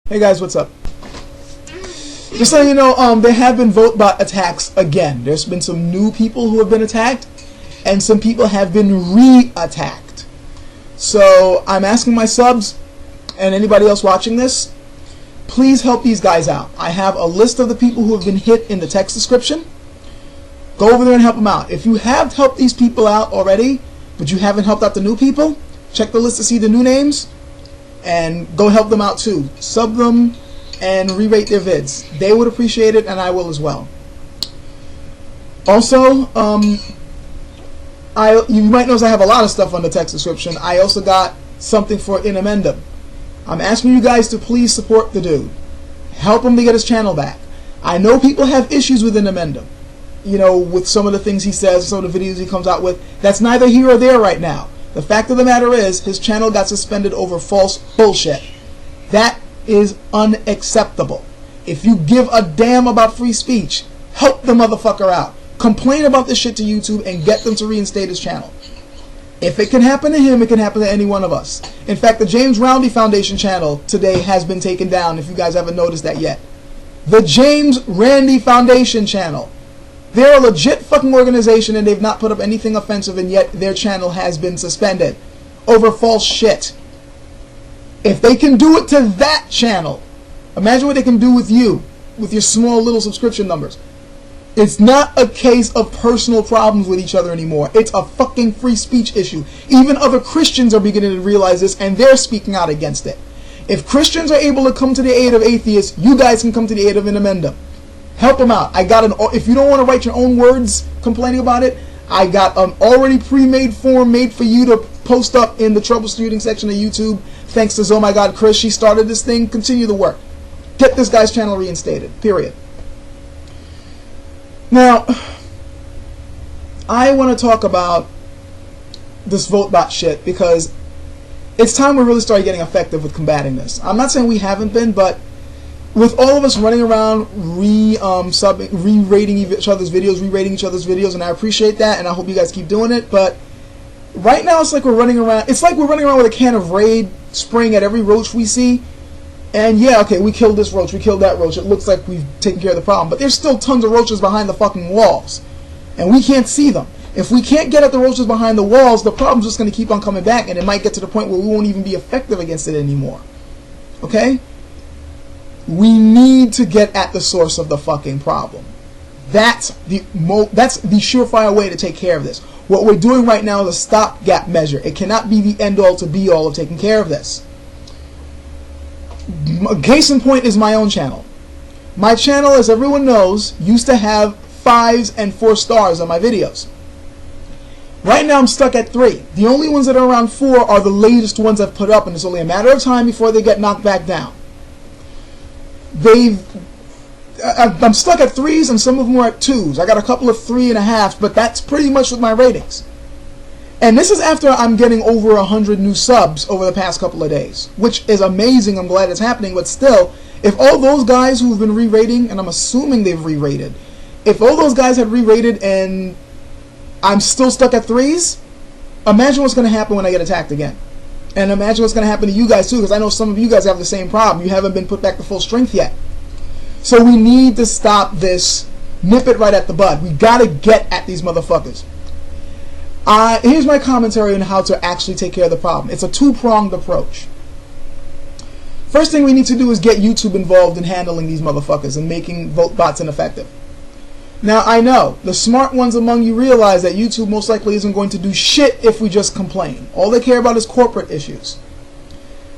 Hey guys, what's up? Just so you know, there have been Votebot attacks again. There's been some new people who have been attacked, and some people have been re-attacked. So I'm asking my subs and anybody else watching this, please help these guys out. I have a list of the people who have been hit in the text description. Go over there and help them out. If you have helped these people out already, but you haven't helped out the new people, check the list to see the new names and go help them out too. Sub them and re-rate their vids. They would appreciate it, and I will as well. Also, you might notice I have a lot of stuff on the text description. I also got something for Intermendham. I'm asking you guys to please support the dude. Help him to get his channel back. I know people have issues with Inmendham, you know, with some of the things he says, some of the videos he comes out with. That's neither here or there right now. The fact of the matter is, his channel got suspended over false bullshit. That is unacceptable. If you give a damn about free speech, help the motherfucker out. Complain about this shit to YouTube and get them to reinstate his channel. If it can happen to him, it can happen to any one of us. In fact, the James Randi Foundation Channel today has been taken down, if you guys haven't noticed that yet. The James Randi Foundation Channel. They're a legit fucking organization, and they've not put up anything offensive, and yet their channel has been suspended over false shit. If they can do it to that channel, imagine what they can do with you, with your small little subscription numbers. It's not a case of personal problems with each other anymore. It's a fucking free speech issue. Even other Christians are beginning to realize this, and they're speaking out against it. If Christians are able to come to the aid of atheists, you guys can come to the aid of Intermendham. Help them out. I got if you don't want to write your own words complaining about it, I got an already pre-made form made for you to post up in the troubleshooting section of YouTube. Thanks to ZOMGitsCriss. She started this thing. Continue the work. Get this guy's channel reinstated. Period. Now, I want to talk about this Votebot shit because it's time we really start getting effective with combating this. I'm not saying we haven't been, but with all of us running around re-rating each other's videos, and I appreciate that, and I hope you guys keep doing it, but right now it's like we're running around with a can of Raid, spraying at every roach we see, and yeah, okay, we killed this roach, we killed that roach, it looks like we've taken care of the problem, but there's still tons of roaches behind the fucking walls, and we can't see them. If we can't get at the roaches behind the walls, the problem's just going to keep on coming back, and it might get to the point where we won't even be effective against it anymore. Okay? We need to get at the source of the fucking problem. That's the surefire way to take care of this. What we're doing right now is a stopgap measure. It cannot be the end-all to be-all of taking care of this. Case in point is my own channel. My channel, as everyone knows, used to have 5s and 4 stars on my videos. Right now I'm stuck at 3. The only ones that are around 4 are the latest ones I've put up, and it's only a matter of time before they get knocked back down. I'm stuck at 3s, and some of them are at 2s. I got a couple of 3.5s, but that's pretty much with my ratings. And this is after I'm getting over 100 new subs over the past couple of days, which is amazing. I'm glad it's happening, but still, if all those guys who've been re-rating, and I'm assuming they've re-rated, if all those guys had re-rated and I'm still stuck at 3s, imagine what's going to happen when I get attacked again. And imagine what's going to happen to you guys too, because I know some of you guys have the same problem. You haven't been put back to full strength yet. So we need to stop this, nip it right at the bud. We got to get at these motherfuckers. Here's my commentary on how to actually take care of the problem. It's a two-pronged approach. First thing we need to do is get YouTube involved in handling these motherfuckers and making Votebots ineffective. Now, I know, the smart ones among you realize that YouTube most likely isn't going to do shit if we just complain. All they care about is corporate issues.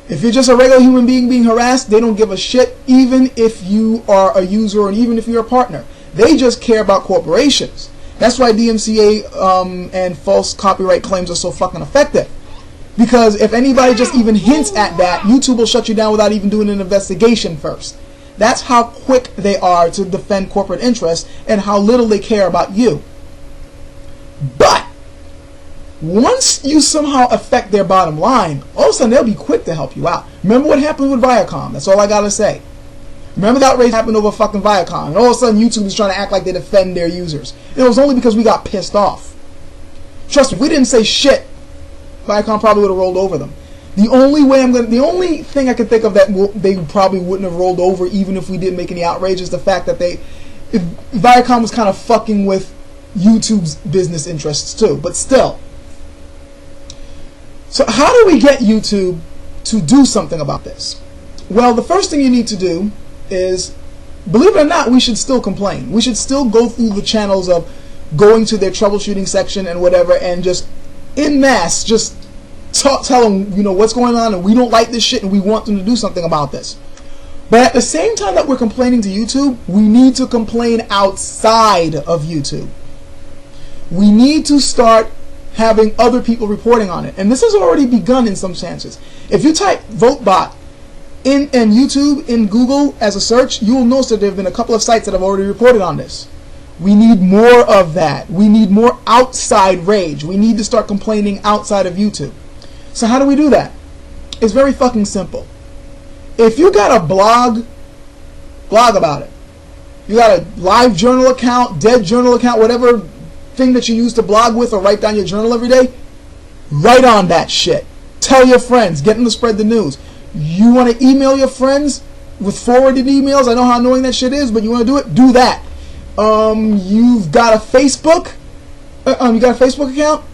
If you're just a regular human being harassed, they don't give a shit even if you are a user or even if you're a partner. They just care about corporations. That's why DMCA and false copyright claims are so fucking effective. Because if anybody just even hints at that, YouTube will shut you down without even doing an investigation first. That's how quick they are to defend corporate interests and how little they care about you. But once you somehow affect their bottom line, all of a sudden they'll be quick to help you out. Remember what happened with Viacom? That's all I gotta say. Remember that outrage happened over fucking Viacom, and all of a sudden YouTube is trying to act like they defend their users. And it was only because we got pissed off. Trust me, if we didn't say shit, Viacom probably would have rolled over them. The only thing I can think of that they probably wouldn't have rolled over even if we didn't make any outrage is the fact that Viacom was kind of fucking with YouTube's business interests too. But still. So how do we get YouTube to do something about this? Well, the first thing you need to do is, believe it or not, we should still complain. We should still go through the channels of going to their troubleshooting section and whatever, and just en masse just tell them, you know, what's going on, and we don't like this shit and we want them to do something about this. But at the same time that we're complaining to YouTube, we need to complain outside of YouTube. We need to start having other people reporting on it. And this has already begun in some chances. If you type Votebot in YouTube in Google as a search, you will notice that there have been a couple of sites that have already reported on this. We need more of that. We need more outside rage. We need to start complaining outside of YouTube. So how do we do that? It's very fucking simple. If you got a blog about it. You got a live journal account, dead journal account, whatever thing that you use to blog with or write down your journal every day, write on that shit. Tell your friends. Get them to spread the news. You want to email your friends with forwarded emails? I know how annoying that shit is, but you want to do it? Do that. You've got a Facebook? You got a Facebook account?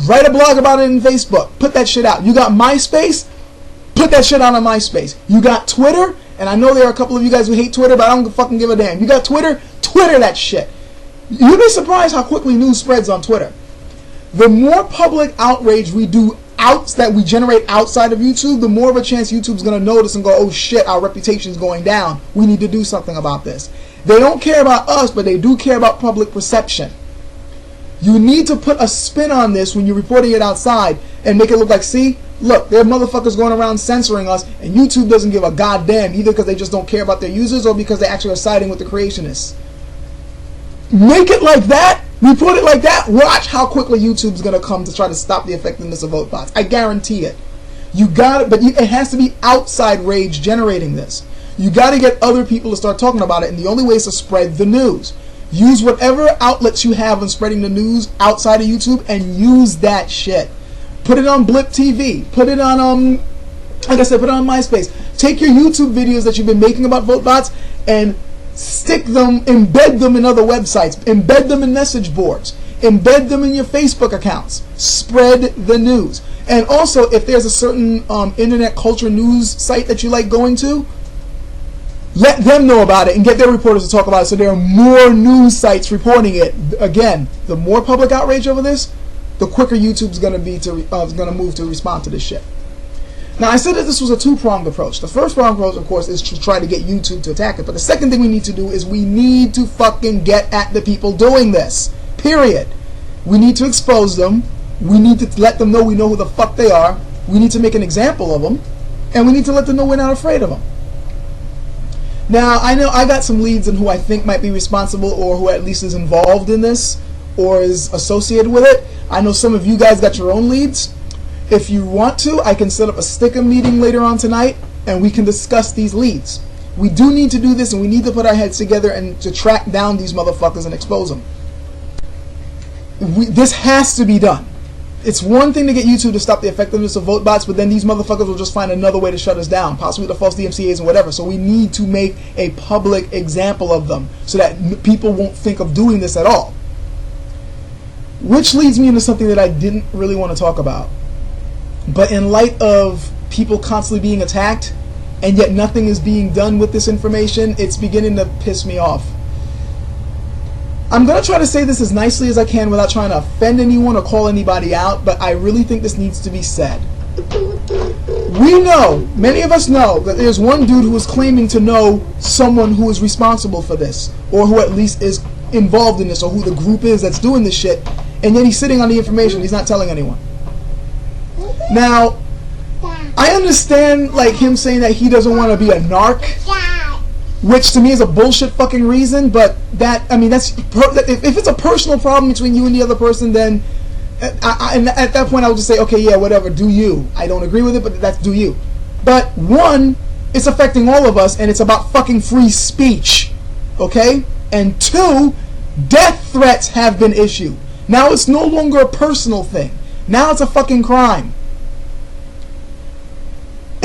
Write a blog about it in Facebook. Put that shit out. You got MySpace? Put that shit out on MySpace. You got Twitter? And I know there are a couple of you guys who hate Twitter, but I don't fucking give a damn. You got Twitter? Twitter that shit. You'd be surprised how quickly news spreads on Twitter. The more public outrage we do that we generate outside of YouTube, the more of a chance YouTube's going to notice and go, oh shit, our reputation's going down. We need to do something about this. They don't care about us, but they do care about public perception. You need to put a spin on this when you're reporting it outside and make it look like, see, look, there are motherfuckers going around censoring us, and YouTube doesn't give a goddamn, either because they just don't care about their users or because they actually are siding with the creationists. Make it like that. Report it like that. Watch how quickly YouTube's going to come to try to stop the effectiveness of Votebots. I guarantee it. You got it, but it has to be outside rage generating this. You got to get other people to start talking about it, and the only way is to spread the news. Use whatever outlets you have on spreading the news outside of YouTube, and use that shit. Put it on Blip TV. Put it on, like I said, put it on MySpace. Take your YouTube videos that you've been making about Votebots and stick them, embed them in other websites, embed them in message boards, embed them in your Facebook accounts. Spread the news. And also, if there's a certain internet culture news site that you like going to, let them know about it and get their reporters to talk about it so there are more news sites reporting it. Again, the more public outrage over this, the quicker YouTube's going to move to respond to this shit. Now, I said that this was a two-pronged approach. The first pronged approach, of course, is to try to get YouTube to attack it. But the second thing we need to do is we need to fucking get at the people doing this. Period. We need to expose them. We need to let them know we know who the fuck they are. We need to make an example of them. And we need to let them know we're not afraid of them. Now, I know I got some leads on who I think might be responsible or who at least is involved in this or is associated with it. I know some of you guys got your own leads. If you want to, I can set up a sticker meeting later on tonight and we can discuss these leads. We do need to do this, and we need to put our heads together and to track down these motherfuckers and expose them. This has to be done. It's one thing to get YouTube to stop the effectiveness of Votebots, but then these motherfuckers will just find another way to shut us down, possibly the false DMCAs and whatever. So we need to make a public example of them so that people won't think of doing this at all. Which leads me into something that I didn't really want to talk about. But in light of people constantly being attacked, and yet nothing is being done with this information, it's beginning to piss me off. I'm going to try to say this as nicely as I can without trying to offend anyone or call anybody out, but I really think this needs to be said. We know, many of us know, that there's one dude who is claiming to know someone who is responsible for this, or who at least is involved in this, or who the group is that's doing this shit, and yet he's sitting on the information, he's not telling anyone. Now, I understand like him saying that he doesn't want to be a narc, which to me is a bullshit fucking reason, but that, I mean, that's, if it's a personal problem between you and the other person, then and at that point I would just say, okay, yeah, whatever, do you. I don't agree with it, but that's do you. But one, it's affecting all of us, and it's about fucking free speech, okay? And two, death threats have been issued. Now it's no longer a personal thing. Now it's a fucking crime.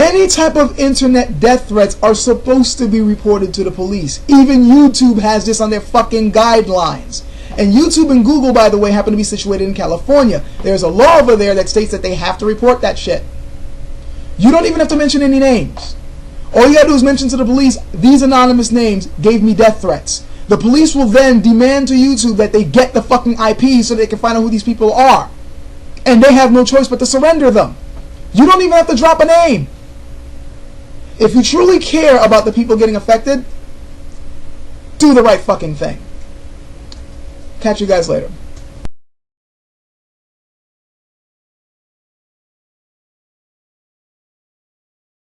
Any type of internet death threats are supposed to be reported to the police. Even YouTube has this on their fucking guidelines. And YouTube and Google, by the way, happen to be situated in California. There's a law over there that states that they have to report that shit. You don't even have to mention any names. All you gotta do is mention to the police, these anonymous names gave me death threats. The police will then demand to YouTube that they get the fucking IP so they can find out who these people are. And they have no choice but to surrender them. You don't even have to drop a name. If you truly care about the people getting affected, do the right fucking thing. Catch you guys later.